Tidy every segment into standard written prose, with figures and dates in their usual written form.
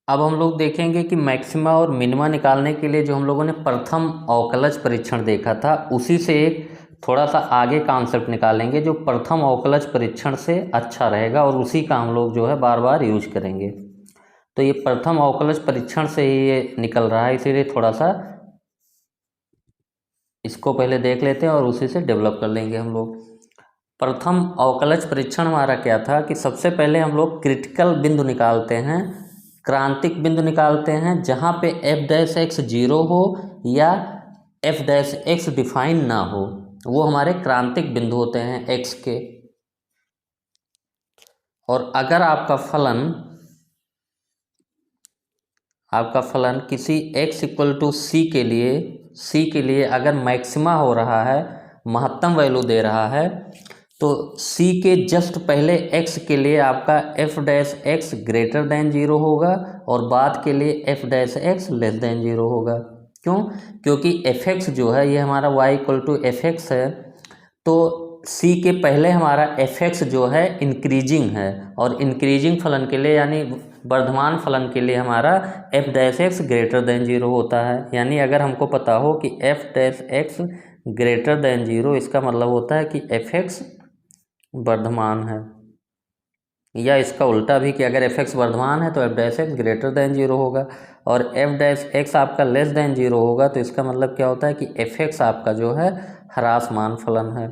अब हम लोग देखेंगे कि मैक्सिमा और मिनिमा निकालने के लिए जो हम लोगों ने प्रथम अवकलज परीक्षण देखा था उसी से एक थोड़ा सा आगे कॉन्सेप्ट निकालेंगे जो प्रथम अवकलज परीक्षण से अच्छा रहेगा और उसी का हम लोग जो है बार बार यूज करेंगे। तो ये प्रथम अवकलज परीक्षण से ही ये निकल रहा है, इसीलिए थोड़ा सा इसको पहले देख लेते हैं और उसी से डेवलप कर लेंगे हम लोग। प्रथम अवकलज परीक्षण हमारा क्या था कि सबसे पहले हम लोग क्रिटिकल बिंदु निकालते हैं, क्रांतिक बिंदु निकालते हैं जहाँ पे एफ डैश एक्स जीरो हो या एफ डैश एक्स डिफाइन ना हो, वो हमारे क्रांतिक बिंदु होते हैं एक्स के। और अगर आपका फलन किसी x इक्वल टू सी के लिए अगर मैक्सिमा हो रहा है, महत्तम वैल्यू दे रहा है, तो c के जस्ट पहले x के लिए आपका f dash x greater than zero होगा और बाद के लिए f dash x less than zero होगा। क्यों? क्योंकि fx जो है ये हमारा y equal to f x है, तो c के पहले हमारा fx जो है इंक्रीजिंग है और इंक्रीजिंग फलन के लिए यानी वर्धमान फलन के लिए हमारा f dash x greater than zero होता है। यानी अगर हमको पता हो कि f dash x greater than zero, इसका मतलब होता है कि fx वर्धमान है, या इसका उल्टा भी कि अगर fx वर्धमान है तो f dash x greater than zero होगा और f डैश एक्स आपका लेस देन जीरो होगा, तो इसका मतलब क्या होता है कि fx आपका जो है ह्रासमान फलन है।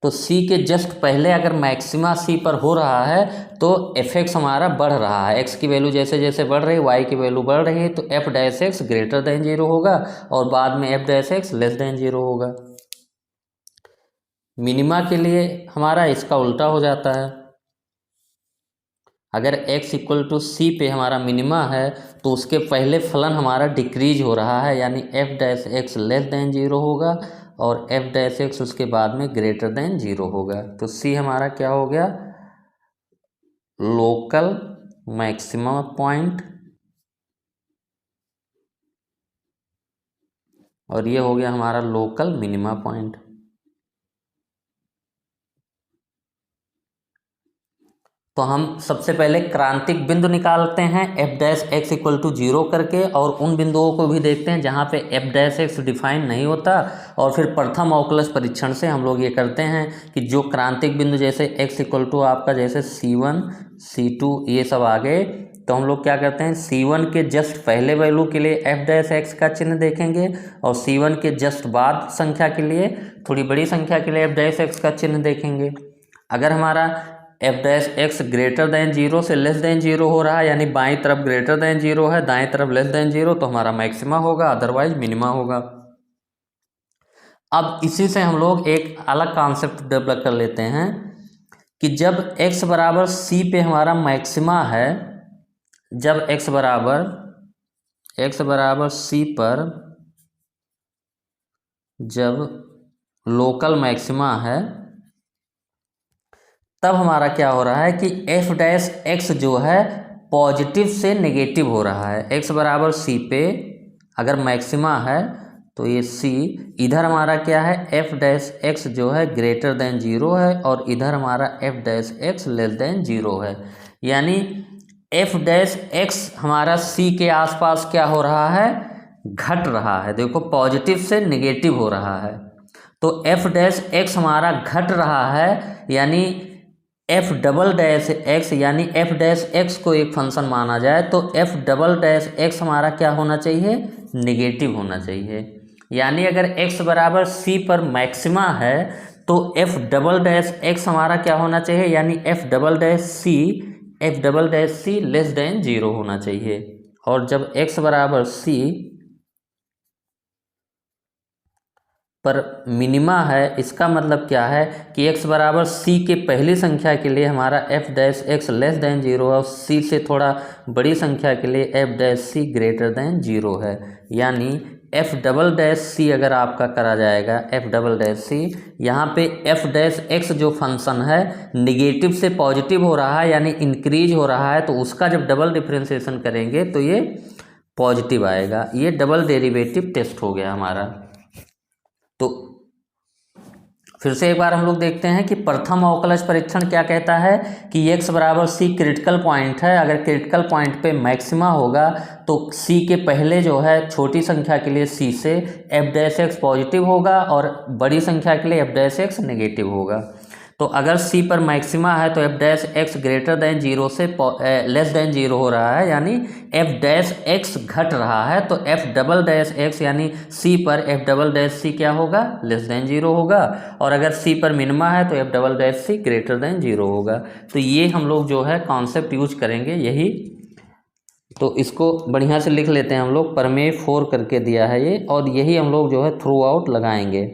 तो c के जस्ट पहले अगर मैक्सिमा c पर हो रहा है तो fx हमारा बढ़ रहा है, x की वैल्यू जैसे जैसे बढ़ रही है y की वैल्यू बढ़ रही है, तो f dash x greater than zero होगा और बाद में f dash x less than zero होगा। मिनिमा के लिए हमारा इसका उल्टा हो जाता है, अगर x इक्वल टू सी पे हमारा मिनिमा है तो उसके पहले फलन हमारा डिक्रीज हो रहा है, यानी f dash x less than zero होगा और f डैश एक्स उसके बाद में ग्रेटर देन जीरो होगा। तो c हमारा क्या हो गया? लोकल मैक्सिमम पॉइंट, और ये हो गया हमारा लोकल मिनिमा पॉइंट। तो हम सबसे पहले क्रांतिक बिंदु निकालते हैं f dash x equal to zero करके, और उन बिंदुओं को भी देखते हैं जहाँ पे f डैश एक्स डिफाइन नहीं होता, और फिर प्रथम अवकलज परीक्षण से हम लोग ये करते हैं कि जो क्रांतिक बिंदु जैसे x इक्वल टू आपका जैसे C1 C2 ये सब आ गए, तो हम लोग क्या करते हैं C1 के जस्ट पहले वैल्यू के लिए f डैश एक्स का चिन्ह देखेंगे और C1 के जस्ट बाद संख्या के लिए, थोड़ी बड़ी संख्या के लिए f डैश एक्स का चिन्ह देखेंगे। अगर हमारा f dash x greater than zero से लेस देन जीरो हो रहा है, यानी बाईं तरफ ग्रेटर देन जीरो है, दाएं तरफ लेस देन जीरो, तो हमारा मैक्सिमा होगा, अदरवाइज मिनिमा होगा। अब इसी से हम लोग एक अलग कॉन्सेप्ट डेवलप कर लेते हैं कि जब x बराबर c पे हमारा मैक्सिमा है, जब x बराबर c पर जब लोकल मैक्सिमा है, तब हमारा क्या हो रहा है कि f डैश एक्स जो है पॉजिटिव से नेगेटिव हो रहा है। x बराबर c पे अगर मैक्सिमा है तो ये c, इधर हमारा क्या है f डैश एक्स जो है ग्रेटर देन जीरो है और इधर हमारा f dash x less than zero है, यानी f डैश एक्स हमारा c के आसपास क्या हो रहा है? घट रहा है। देखो पॉजिटिव से नेगेटिव हो रहा है, तो f डैश एक्स हमारा घट रहा है, यानी f डबल डैश एक्स, यानी f डैश एक्स को एक फंक्शन माना जाए तो f डबल डैश एक्स हमारा क्या होना चाहिए? नेगेटिव होना चाहिए। यानी अगर x बराबर c पर मैक्सिमा है तो f डबल डैश एक्स हमारा क्या होना चाहिए? यानी f double dash c less than zero होना चाहिए। और जब x बराबर c पर मिनिमा है, इसका मतलब क्या है कि x बराबर c के पहली संख्या के लिए हमारा f dash x less than zero है और c से थोड़ा बड़ी संख्या के लिए f dash c greater than zero है। यानी f डबल डैश c अगर आपका करा जाएगा, f डबल डैश c, यहाँ पे f डैश एक्स जो फंक्शन है निगेटिव से पॉजिटिव हो रहा है, यानी इंक्रीज हो रहा है, तो उसका जब डबल डिफ्रेंसिएशन करेंगे तो ये पॉजिटिव आएगा। ये डबल डेरिवेटिव टेस्ट हो गया हमारा। तो फिर से एक बार हम लोग देखते हैं कि प्रथम अवकलज परीक्षण क्या कहता है कि x बराबर c क्रिटिकल पॉइंट है। अगर क्रिटिकल पॉइंट पे मैक्सिमा होगा तो c के पहले जो है छोटी संख्या के लिए c से f डैश x पॉजिटिव होगा और बड़ी संख्या के लिए f डैश x नेगेटिव होगा। तो अगर c पर मैक्सिमा है तो f dash x greater than zero से लेस देन जीरो हो रहा है, यानी f डैश x घट रहा है, तो f डबल डैश x यानी c पर f डबल डैश c क्या होगा, लेस देन जीरो होगा। और अगर c पर मिनिमा है तो f double dash c greater than zero होगा। तो ये हम लोग जो है कॉन्सेप्ट यूज करेंगे यही। तो इसको बढ़िया से लिख लेते हैं हम लोग, प्रमेय 4 करके दिया है ये, और यही हम लोग जो है थ्रू आउट लगाएंगे।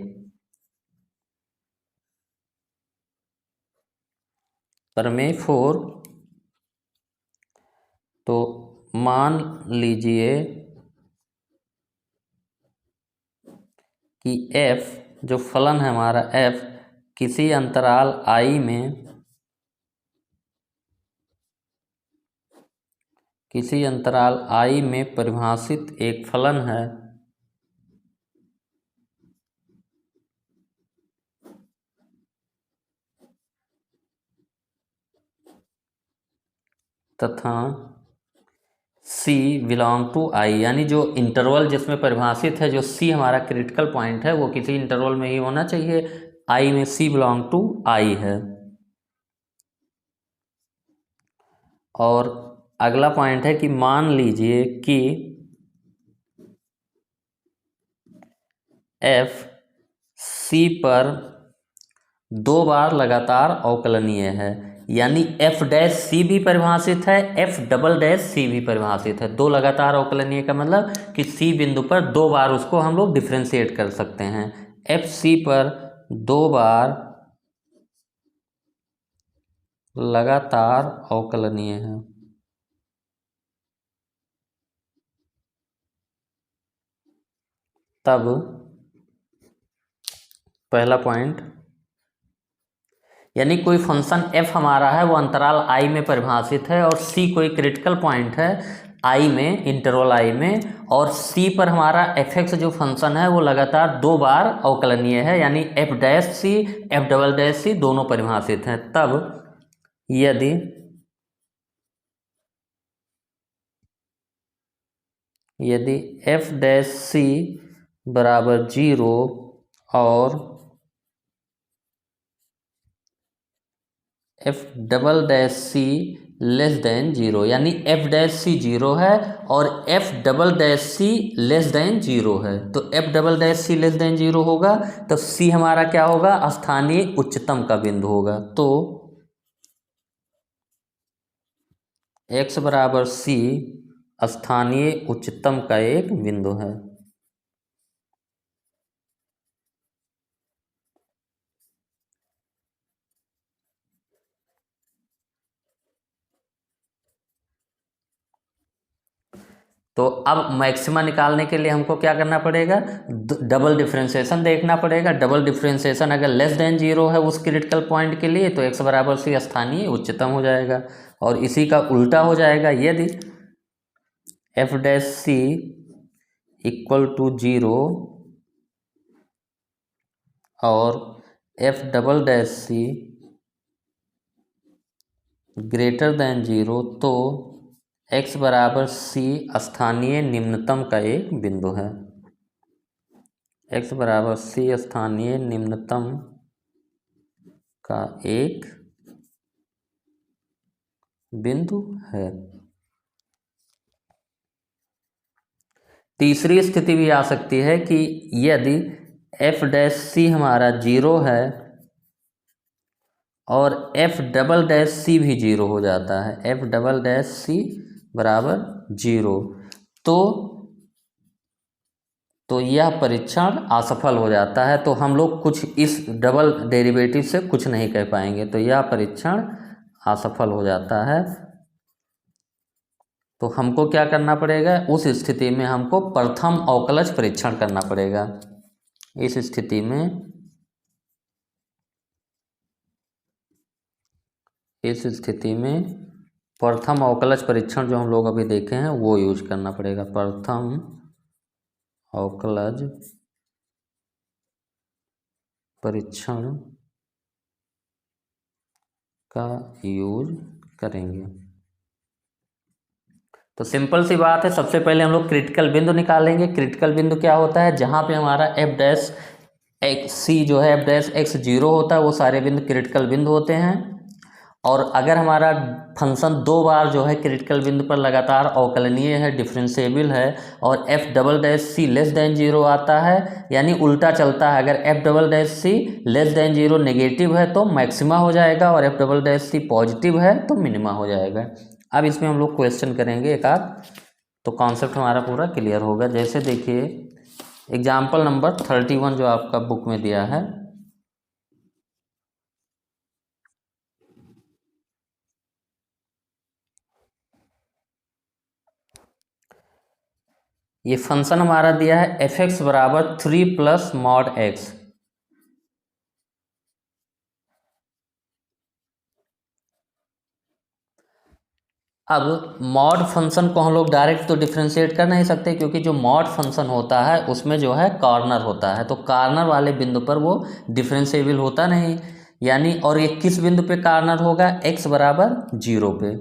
प्रमेय 4, तो मान लीजिए कि f जो फलन है हमारा f किसी अंतराल i में, किसी अंतराल i में परिभाषित एक फलन है तथा c बिलोंग टू i, यानी जो इंटरवल जिसमें परिभाषित है, जो c हमारा क्रिटिकल पॉइंट है वो किसी इंटरवल में ही होना चाहिए, i में c बिलोंग टू i है। और अगला पॉइंट है कि मान लीजिए कि f c पर 2 बार लगातार अवकलनीय है, यानी f डैश सी भी परिभाषित है, f डबल डैश सी भी परिभाषित है। 2 लगातार अवकलनीय का मतलब कि c बिंदु पर 2 बार उसको हम लोग डिफ्रेंशिएट कर सकते हैं। f c पर 2 बार लगातार अवकलनीय है। तब पहला पॉइंट, यानी कोई फंक्शन f हमारा है वो अंतराल i में परिभाषित है और c कोई क्रिटिकल पॉइंट है i में, इंटरवल i में, और c पर हमारा fx जो फंक्शन है वो लगातार 2 बार अवकलनीय है, यानी f dash c f double dash c दोनों परिभाषित हैं। तब यदि f डैश c बराबर 0 और f double dash C less than 0, यानी f डैश सी 0 है और f double dash C less than 0 है, तो f double dash C less than 0 होगा तो c हमारा क्या होगा, स्थानीय उच्चतम का बिंदु होगा। तो x बराबर c स्थानीय उच्चतम का एक बिंदु है। तो अब मैक्सिमा निकालने के लिए हमको क्या करना पड़ेगा, डबल डिफ्रेंशिएशन देखना पड़ेगा। डबल डिफ्रेंशिएशन अगर लेस देन 0 है उस क्रिटिकल पॉइंट के लिए तो x बराबर c स्थानीय उच्चतम हो जाएगा, और इसी का उल्टा हो जाएगा यदि f dash c equal to 0 और f double dash c greater than 0, तो x बराबर c स्थानीय निम्नतम का एक बिंदु है। x बराबर c स्थानीय निम्नतम का एक बिंदु है। तीसरी स्थिति भी आ सकती है कि यदि f डैश c हमारा 0 है और f डबल डैश c भी 0 हो जाता है, f डबल डैश c बराबर 0, तो यह परीक्षण असफल हो जाता है। तो हम लोग कुछ इस डबल डेरिवेटिव से कुछ नहीं कह पाएंगे, तो यह परीक्षण असफल हो जाता है। तो हमको क्या करना पड़ेगा, उस स्थिति में हमको प्रथम अवकलज परीक्षण करना पड़ेगा। इस स्थिति में प्रथम अवकलज परीक्षण जो हम लोग अभी देखे हैं वो यूज करना पड़ेगा। प्रथम अवकलज परीक्षण का यूज करेंगे। तो सिंपल सी बात है, सबसे पहले हम लोग क्रिटिकल बिंदु निकालेंगे। क्रिटिकल बिंदु क्या होता है, जहाँ पे हमारा एफ डैश एक्स सी जो है एफ डैश एक्स जीरो होता है, वो सारे बिंदु क्रिटिकल बिंदु होते हैं। और अगर हमारा फंक्शन दो बार जो है क्रिटिकल बिंदु पर लगातार अवकलनीय है, डिफरेंशिएबल है, और F double dash C less than zero आता है, यानी उल्टा चलता है, अगर F double dash C less than zero negative है तो मैक्सिमा हो जाएगा, और F double dash C positive है तो मिनिमा हो जाएगा। अब इसमें हम लोग क्वेश्चन करेंगे एक आध, तो कॉन्सेप्ट हमारा पूरा क्लियर होगा। जैसे देखिए एग्जाम्पल नंबर 31 जो आपका बुक में दिया है, ये फंक्शन हमारा दिया है एफ एक्स बराबर 3 प्लस मॉड एक्स। अब मॉड फंक्शन को हम लोग डायरेक्ट तो डिफ्रेंशिएट कर नहीं सकते, क्योंकि जो मॉड फंक्शन होता है उसमें जो है कॉर्नर होता है, तो कॉर्नर वाले बिंदु पर वो डिफ्रेंशिएबल होता नहीं, यानी और ये किस बिंदु पे कॉर्नर होगा, एक्स बराबर जीरो पे।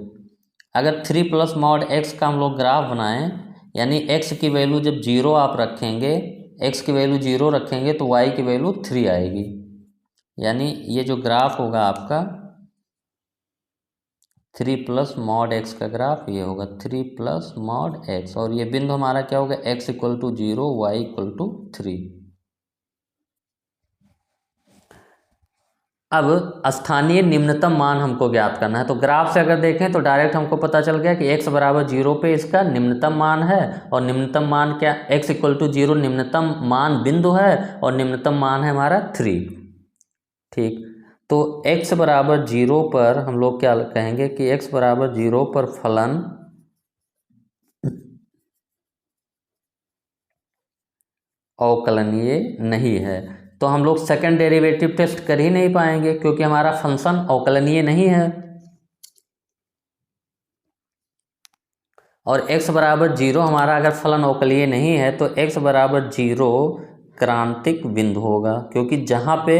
अगर 3 प्लस मॉड एक्स का हम लोग ग्राफ बनाएं, यानी एक्स की वैल्यू जब जीरो आप रखेंगे, एक्स की वैल्यू जीरो रखेंगे तो वाई की वैल्यू 3 आएगी, यानी ये जो ग्राफ होगा आपका 3 प्लस मॉड एक्स का ग्राफ ये होगा 3 प्लस मॉड एक्स, और ये बिंदु हमारा क्या होगा, x equal to zero, y equal to 3। अब स्थानीय निम्नतम मान हमको ज्ञात करना है, तो ग्राफ से अगर देखें तो डायरेक्ट हमको पता चल गया कि x बराबर जीरो पे इसका निम्नतम मान है, और निम्नतम मान क्या, x इक्वल टू जीरो निम्नतम मान बिंदु है, और निम्नतम मान है हमारा 3। ठीक, तो x बराबर जीरो पर हम लोग क्या कहेंगे कि x बराबर जीरो पर फलन अवकलनीय नहीं है, तो हम लोग सेकंड डेरिवेटिव टेस्ट कर ही नहीं पाएंगे, क्योंकि हमारा फंक्शन अवकलनीय नहीं है। और x बराबर जीरो हमारा अगर फलन अवकलीय नहीं है तो x बराबर जीरो क्रांतिक बिंदु होगा, क्योंकि जहाँ पे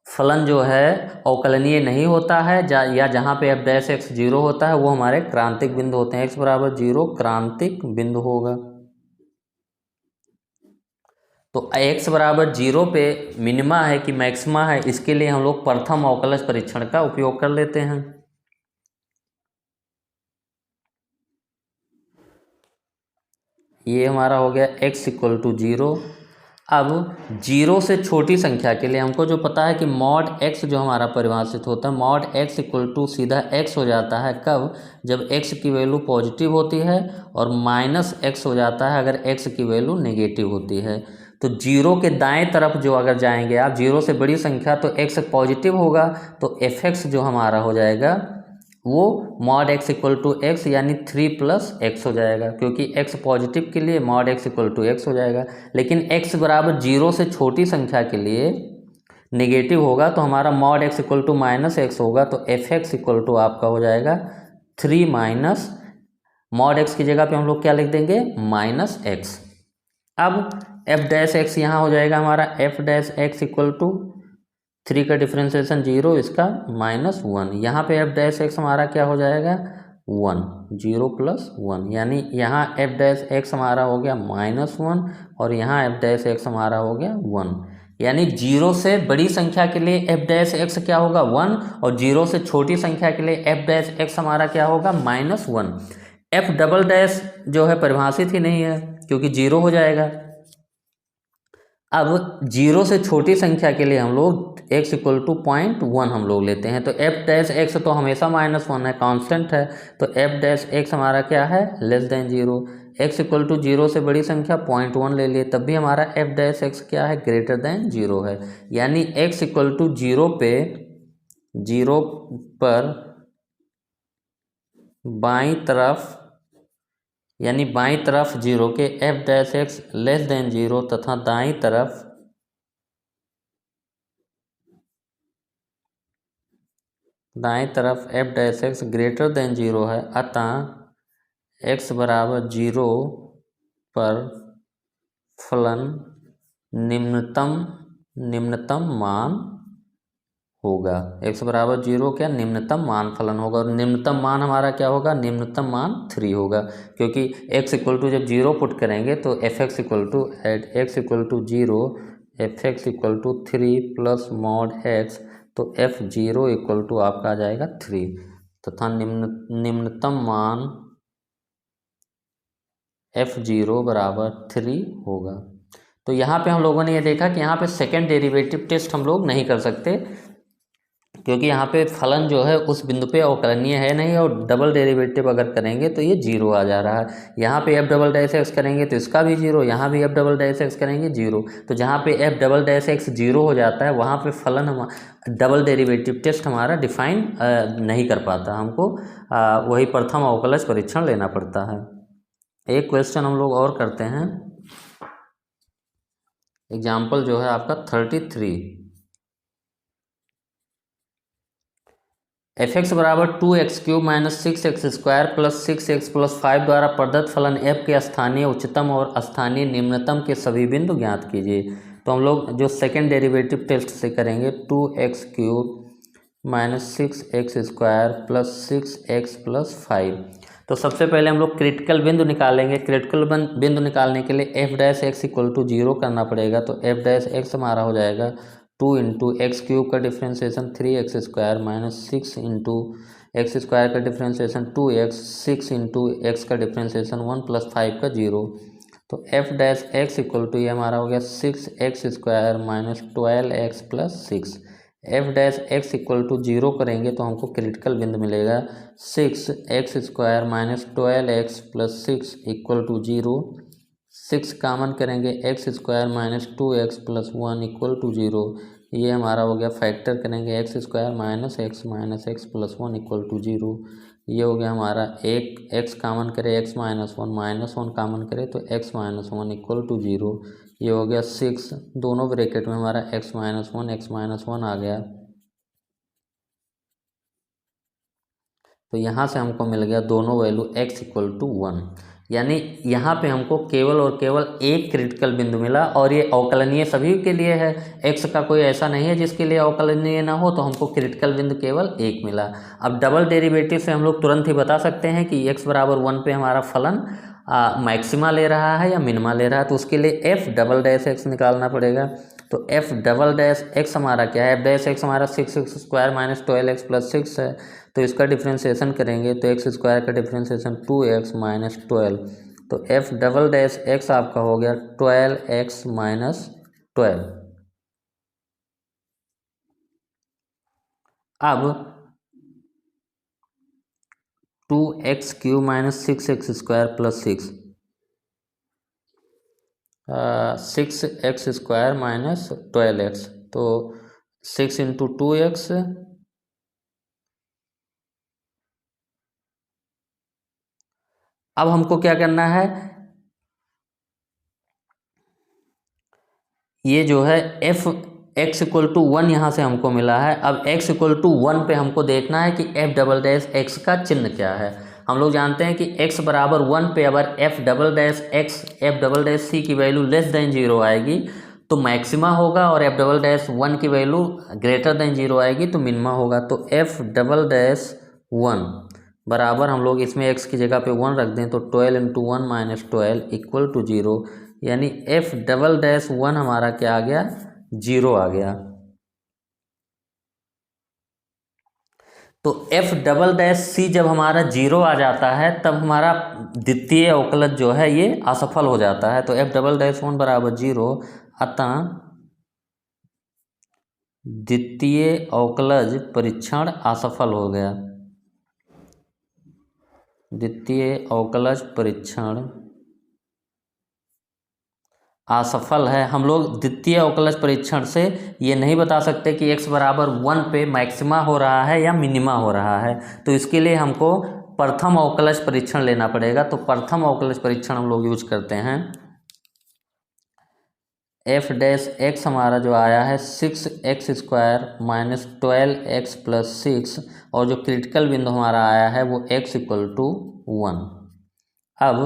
फलन जो है अवकलनीय नहीं होता है या जहाँ पे f डैश एक्स जीरो होता है वो हमारे क्रांतिक बिंदु होते हैं। x बराबर जीरो क्रांतिक बिंदु होगा। तो x बराबर जीरो पे मिनिमा है कि मैक्सिमा है, इसके लिए हम लोग प्रथम अवकलज परीक्षण का उपयोग कर लेते हैं। ये हमारा हो गया x इक्वल टू जीरो। अब जीरो से छोटी संख्या के लिए हमको जो पता है कि मॉड x जो हमारा परिभाषित होता है, मॉड x इक्वल टू सीधा x हो जाता है कब, जब x की वैल्यू पॉजिटिव होती है, और माइनस x हो जाता है अगर x की वैल्यू नेगेटिव होती है। तो जीरो के दाएं तरफ जो अगर जाएंगे आप, जीरो से बड़ी संख्या तो x पॉजिटिव होगा, तो f(x) जो हमारा हो जाएगा वो mod x equal to x यानी 3 प्लस एक्स हो जाएगा, क्योंकि x पॉजिटिव के लिए mod x equal to x हो जाएगा। लेकिन x बराबर जीरो से छोटी संख्या के लिए नेगेटिव होगा, तो हमारा mod x equal to minus x होगा, तो f(x) इक्वल टू आपका हो जाएगा 3 माइनस मॉड x की जगह पे हम लोग क्या लिख देंगे, माइनस एक्स। अब f डैश एक्स यहाँ हो जाएगा हमारा f dash x equal to 3 का डिफ्रेंसिएशन जीरो, इसका माइनस वन। यहाँ पे एफ डैश एक्स हमारा क्या हो जाएगा, 1, जीरो प्लस वन, यानी यहाँ एफ डैश एक्स हमारा हो गया माइनस वन, और यहाँ एफ डैश एक्स हमारा हो गया 1। यानी जीरो से बड़ी संख्या के लिए एफ डैश एक्स क्या होगा 1, और जीरो से छोटी संख्या के लिए एफ डैश एक्स हमारा क्या होगा minus one. F double dash जो है परिभाषित ही नहीं है, क्योंकि जीरो हो जाएगा। अब जीरो से छोटी संख्या के लिए हम लोग x इक्वल टू 0.1 हम लोग लेते हैं, तो f डैश एक्स तो हमेशा माइनस वन है, कांस्टेंट है, तो f डैश एक्स हमारा क्या है, less than zero. x equal to zero से बड़ी संख्या 0.1 ले लिए, तब भी हमारा f डैश एक्स क्या है, ग्रेटर देन जीरो है। यानी x इक्वल टू जीरो पे, जीरो पर बाईं तरफ, यानी बाईं तरफ जीरो के f dash x less than zero, तथा दाईं तरफ f dash x greater than zero है, अतः x बराबर जीरो पर फलन निम्नतम निम्नतम मान होगा। x बराबर 0 क्या निम्नतम मान फलन होगा, और निम्नतम मान हमारा क्या होगा, निम्नतम मान 3 होगा, क्योंकि x इक्वल टू जब 0 पुट करेंगे तो f x equal to at x equal to 0 f x equal to 3 plus mod x, तो f0 इक्वल टू आपका आ जाएगा 3 तथा निम्नतम मान f0 बराबर 3 होगा। तो यहाँ पे हम लोगों ने ये देखा कि यहाँ पे सेकेंड डेरिवेटिव टेस्ट हम लोग नहीं कर सकते, क्योंकि यहाँ पे फलन जो है उस बिंदु पे अवकलनीय है नहीं, और डबल डेरिवेटिव अगर करेंगे तो ये 0 आ जा रहा है। यहाँ पे एफ डबल डैश एक्स करेंगे तो इसका भी 0, यहाँ भी एफ डबल डैश एक्स करेंगे 0। तो जहाँ पे एफ डबल डैश एक्स 0 हो जाता है वहाँ पे फलन हम डबल डेरिवेटिव टेस्ट हमारा डिफाइन नहीं कर पाता, हमको वही प्रथम अवकलज परीक्षण लेना पड़ता है। एक क्वेश्चन हम लोग और करते हैं। एग्जाम्पल जो है आपका 33, एफ एक्स बराबर 2x³ minus 6x² plus 6x plus 5 द्वारा प्रदत्त फलन f के स्थानीय उच्चतम और स्थानीय निम्नतम के सभी बिंदु ज्ञात कीजिए। तो हम लोग जो सेकेंड डेरिवेटिव टेस्ट से करेंगे 2x³ minus 6x² plus 6x plus 5। तो सबसे पहले हम लोग क्रिटिकल बिंदु निकालेंगे। क्रिटिकल बिंदु निकालने के लिए f dash x equal to 0 करना पड़ेगा। तो f डैश एक्स हमारा हो जाएगा 2 इंटू x³ का differentiation 3x² minus 6 into x² का डिफ्रेंशिएशन 2x, 6 इंटू एक्स का डिफ्रेंशिएशन 1 प्लस 5 का 0। तो f dash x equal to ये हमारा हो गया 6x² minus 12x plus 6। f dash x equal to 0 करेंगे तो हमको क्रिटिकल बिंदु मिलेगा 6x² minus 12x plus 6 equal to 0। 6 common करेंगे x² minus 2x plus 1 equal to 0। ये हमारा हो गया, फैक्टर करेंगे x² minus x plus 1 equal to 0। ये हो गया हमारा एक x कामन करे x माइनस 1 कामन करे तो x माइनस 1 इक्वल टू 0। ये हो गया 6, दोनों ब्रैकेट में हमारा x माइनस 1 आ गया। तो यहाँ से हमको मिल गया दोनों वैल्यू x इक्वल टू 1, यानी यहाँ पे हमको केवल और केवल एक क्रिटिकल बिंदु मिला, और ये अवकलनीय सभी के लिए है। x का कोई ऐसा नहीं है जिसके लिए अवकलनीय ना हो, तो हमको क्रिटिकल बिंदु केवल एक मिला। अब डबल डेरिवेटिव से हम लोग तुरंत ही बता सकते हैं कि x बराबर 1 पे हमारा फलन मैक्सिमा ले रहा है या मिनिमा ले रहा है। तो उसके लिए f डबल डैश एक्स निकालना पड़ेगा। तो f डबल डैश एक्स हमारा क्या है, f डैश एक्स हमारा 6x² माइनस 12x प्लस 6 है। तो इसका डिफ्रेंशिएशन करेंगे तो x² का डिफ्रेंशिएशन 2x माइनस 12। तो f डबल डैश एक्स आपका हो गया 12x माइनस 12। अब 2x³ minus 6x² plus 6, 6x² minus 12x, तो 6 इंटू 2x, अब हमको क्या करना है, ये जो है f x इक्वल टू 1 यहाँ से हमको मिला है। अब x इक्वल टू 1 पे हमको देखना है कि f डबल डैश x का चिन्ह क्या है। हम लोग जानते हैं कि x बराबर 1 पे अगर f double dash x f double dash c की वैल्यू लेस देन 0 आएगी तो मैक्सिमा होगा, और f डबल डैश 1 की वैल्यू ग्रेटर देन 0 आएगी तो मिनिमा होगा। तो f डबल डैश 1 बराबर, हम लोग इसमें x की जगह पे 1 रख दें तो 12 इंटू 1 माइनस 12 इक्वल टू 0, यानी f डबल डैश 1 हमारा क्या आ गया, 0 आ गया। तो f डबल डैश c जब हमारा 0 आ जाता है तब हमारा द्वितीय अवकलज जो है ये असफल हो जाता है। तो f डबल डैश 1 बराबर 0, अतः द्वितीय अवकलज परीक्षण असफल हो गया। द्वितीय अवकलज परीक्षण असफल है। हम लोग द्वितीय अवकलज परीक्षण से ये नहीं बता सकते कि x बराबर 1 पे मैक्सिमा हो रहा है या मिनिमा हो रहा है। तो इसके लिए हमको प्रथम अवकलज परीक्षण लेना पड़ेगा। तो प्रथम अवकलज परीक्षण हम लोग यूज करते हैं। f डैश एक्स हमारा जो आया है 6x² माइनस 12x प्लस 6, और जो क्रिटिकल बिंदु हमारा आया है वो x इक्वल टू 1। अब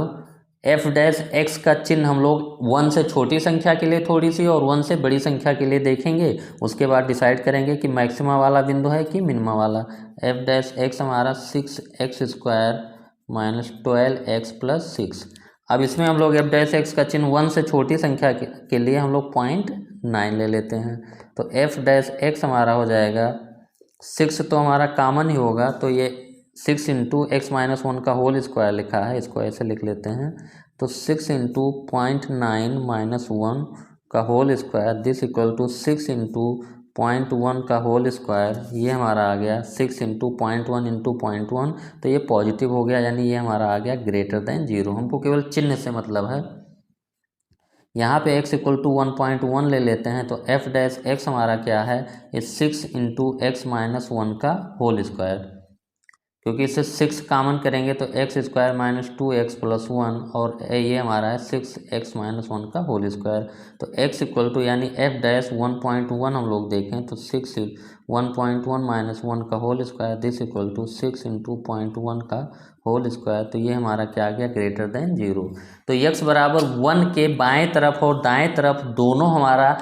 एफ डैश एक्स का चिन्ह हम लोग 1 से छोटी संख्या के लिए थोड़ी सी और 1 से बड़ी संख्या के लिए देखेंगे, उसके बाद डिसाइड करेंगे कि मैक्सिमा वाला बिंदु है कि मिनिमा वाला। एफ डैश एक्स हमारा 6x² माइनस 12x प्लस 6। अब इसमें हम लोग एफ डैश एक्स का चिन्ह 1 से छोटी संख्या के लिए हम लोग 0.9 ले लेते हैं। तो एफ डैश एक्स हमारा हो जाएगा 6, तो हमारा कॉमन ही होगा, तो ये 6 इंटू एक्स माइनस 1 का होल स्क्वायर लिखा है, इसको ऐसे लिख लेते हैं। तो 6 इंटू 0.9 माइनस 1 का whole square this equal to 6 into 0.1 का होल स्क्वायर, ये हमारा आ गया 6 इंटू 0.1 इंटू 0.1, तो ये पॉजिटिव हो गया, यानी ये हमारा आ गया ग्रेटर देन 0। हमको केवल चिन्ह से मतलब है। यहाँ पे x इक्वल टू 1.1 ले लेते हैं, तो एफ डैश एक्स हमारा क्या है, ये 6 इंटू एक्स माइनस 1 का होल स्क्वायर, क्योंकि इससे 6 कॉमन करेंगे तो x² माइनस 2x प्लस 1, और ये हमारा है 6x माइनस 1 का होल स्क्वायर। तो x इक्वल टू यानी एफ डैश 1.1 हम लोग देखें तो 1.1 माइनस 1 का whole square this equal to 6 into 0.1 का होल स्क्वायर, तो ये हमारा क्या आ गया ग्रेटर देन 0। तो x बराबर 1 के बाएं तरफ और दाएं तरफ दोनों हमारा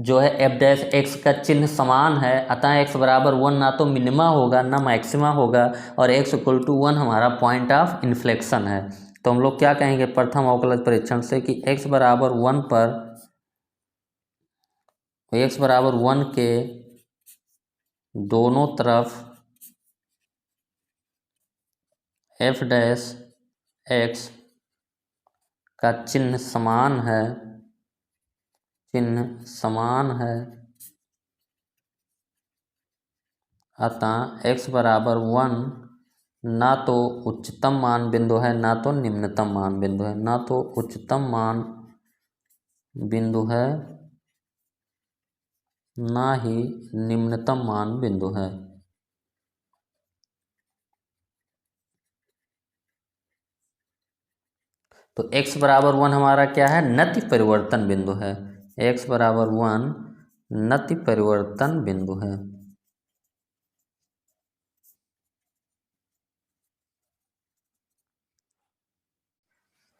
जो है एफ डैश एक्स का चिन्ह समान है, अतः x बराबर 1 ना तो मिनिमा होगा ना मैक्सिमा होगा, और x इक्वल टू 1 हमारा पॉइंट ऑफ इन्फ्लेक्शन है। तो हम लोग क्या कहेंगे प्रथम अवकलज परीक्षण से कि x बराबर 1 पर, x बराबर 1 के दोनों तरफ एफ डैश एक्स का चिन्ह समान है, अतः x बराबर 1 ना तो उच्चतम मान बिंदु है ना तो निम्नतम मान बिंदु है, ना तो उच्चतम मान बिंदु है ना ही निम्नतम मान बिंदु है। तो x बराबर 1 हमारा क्या है, नति परिवर्तन बिंदु है, x बराबर 1 नति परिवर्तन बिंदु है।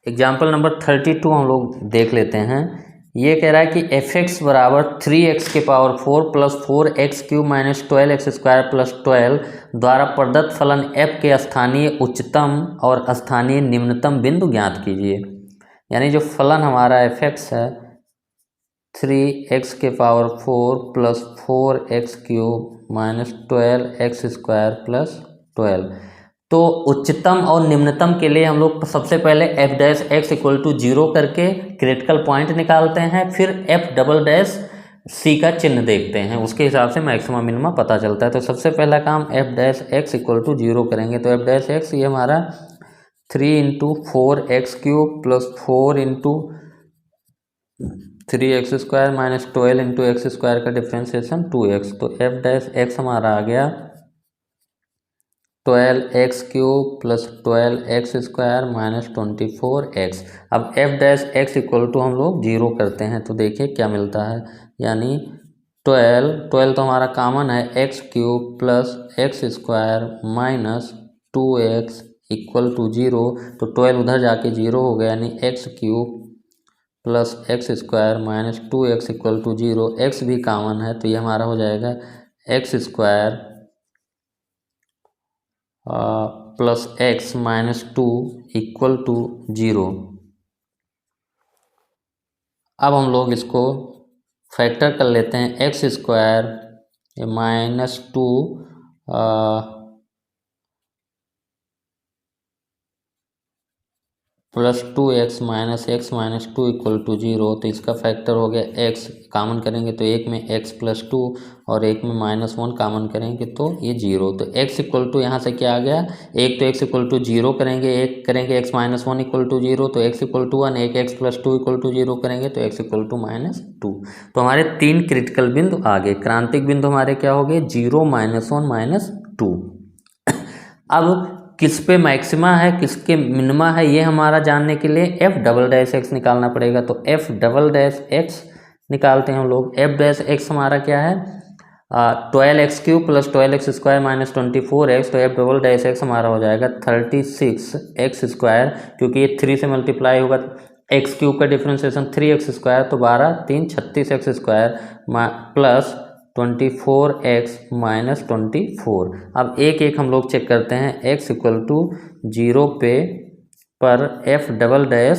एग्जाम्पल नंबर 32 हम लोग देख लेते हैं। ये कह रहा है कि एफ एक्स बराबर 3x के power 4 plus 4x³ minus 12x² plus 12 द्वारा प्रदत्त फलन f के स्थानीय उच्चतम और स्थानीय निम्नतम बिंदु ज्ञात कीजिए। यानी जो फलन हमारा एफ एक्स है 3x के power 4 plus 4x³ minus 12x² plus 12, तो उच्चतम और निम्नतम के लिए हम लोग सबसे पहले f dash x equal to 0 करके क्रिटिकल पॉइंट निकालते हैं, फिर एफ डबल डैश सी का चिन्ह देखते हैं, उसके हिसाब से मैक्सिमम मिनिमम पता चलता है। तो सबसे पहला काम f dash x equal to 0 करेंगे, तो एफ डैश एक्स ये हमारा 3 into 4x³ plus 4 into 3x² minus 12 into x² का डिफ्रेंसिएशन 2x, तो एफ डैश एक्स हमारा आ गया 12x³ plus 12x² minus 24x। अब f dash x equal to हम लोग 0 करते हैं, तो देखिए क्या मिलता है, यानी 12 तो हमारा कॉमन है, x³ plus x² minus 2x equal to 0, तो 12 उधर जाके 0 हो गया, यानी x³ plus x² minus 2x equal to 0, x भी कॉमन है, तो ये हमारा हो जाएगा x² plus x minus 2 equal to 0। अब हम लोग इसको फैक्टर कर लेते हैं, x² minus 2 plus 2x minus x minus 2 equal to 0, तो इसका फैक्टर हो गया x, कॉमन करेंगे तो एक में x प्लस 2 और एक में माइनस 1 कॉमन करेंगे तो ये 0, तो x इक्वल टू यहाँ से क्या आ गया, एक तो x इक्वल टू 0 करेंगे, एक करेंगे x माइनस 1 इक्वल टू 0, तो x इक्वल टू 1, एक x प्लस 2 इक्वल टू 0 करेंगे तो x इक्वल टू माइनस 2। तो हमारे 3 क्रिटिकल बिंदु आ गए, क्रांतिक बिंदु हमारे क्या हो गए 0 माइनस 1 माइनस 2। अब किस पे मैक्सिमा है किसके मिनिमा है ये हमारा जानने के लिए एफ डबल डैश एक्स निकालना पड़ेगा, तो एफ डबल डैश एक्स निकालते हैं हम लोग। एफ डैश एक्स हमारा क्या है, 12x³ plus 12x² minus 24x, तो f डबल डैश x हमारा हो जाएगा 36x², क्योंकि ये 3 से मल्टीप्लाई होगा। x³ का डिफ्रेंसिएशन 3x², तो 12 3 36x² प्लस 24x माइनस 24। अब एक एक हम लोग चेक करते हैं। x इक्वल टू 0 पे पर f डबल डैश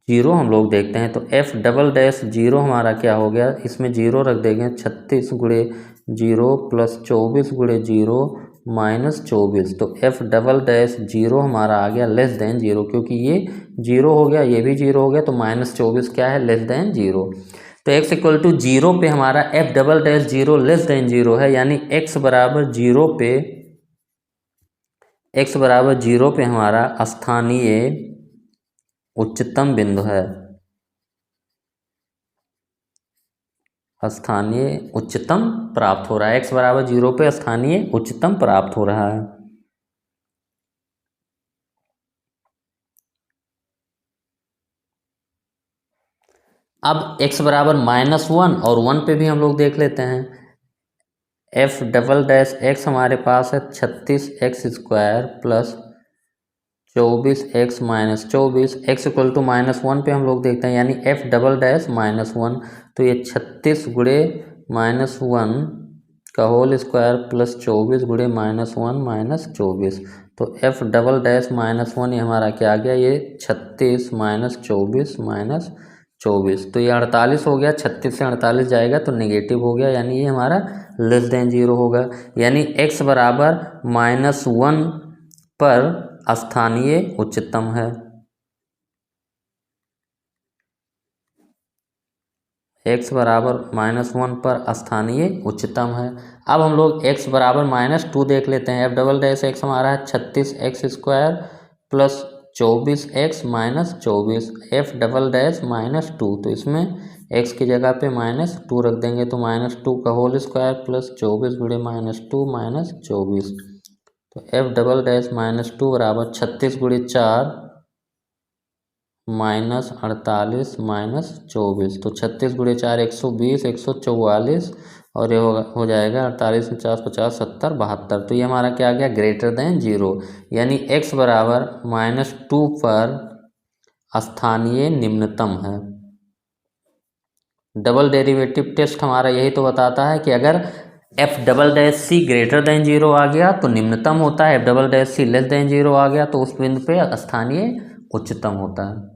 0 हम लोग देखते हैं, तो f डबल डैश 0 हमारा क्या हो गया, इसमें 0 रख देंगे, 36 गुणे 0 प्लस 24 गुणे 0 माइनस 24, तो f डबल डैश 0 हमारा आ गया लेस देन 0, क्योंकि ये 0 हो गया, ये भी 0 हो गया, तो माइनस 24 क्या है, लेस देन 0। तो x इक्वल टू 0 पे हमारा f double dash 0 less than 0 है, यानी x बराबर 0 पे हमारा स्थानीय उच्चतम बिंदु है, स्थानीय उच्चतम प्राप्त हो रहा है। x बराबर 0 पे स्थानीय उच्चतम प्राप्त हो रहा है। अब x बराबर -1 और 1 पे भी हम लोग देख लेते हैं। f डबल डैश x हमारे पास है 36x² plus 24x minus 24, x equal to -1 पे हम लोग देखते हैं, यानी f डबल डैश -1, तो ये 36 गुणे -1 का होल स्क्वायर प्लस 24 गुणे -1 माइनस 24, तो f डबल डैश -1 ये हमारा क्या आ गया, ये 36 माइनस 24 माइनस 24, तो ये 48 हो गया। 36 से 48 जाएगा तो नेगेटिव हो गया, यानी ये हमारा लेस देन 0 होगा, यानी x बराबर -1 पर स्थानीय उच्चतम है। x बराबर -1 पर स्थानीय उच्चतम है। अब हम लोग x बराबर -2 देख लेते हैं। f डबल डैश x हमारा है 36x² plus 24x minus 24, f double dash -2, तो इसमें x की जगह पे -2 रख देंगे, तो -2 का होल स्क्वायर प्लस 24 गुणे -2 माइनस 24, तो f डबल डैश -2 बराबर 36 गुणे 4 माइनस 48 माइनस 24, तो 36 गुणे 4 120, 144, और ये हो जाएगा 48 49 50 70 72, तो ये हमारा क्या आ गया, ग्रेटर देन 0, यानी x बराबर -2 पर स्थानीय निम्नतम है। डबल डेरिवेटिव टेस्ट हमारा यही तो बताता है कि अगर f double dash c greater than 0 आ गया तो निम्नतम होता है, f double dash c less than 0 आ गया तो उस बिंदु पे स्थानीय उच्चतम होता है।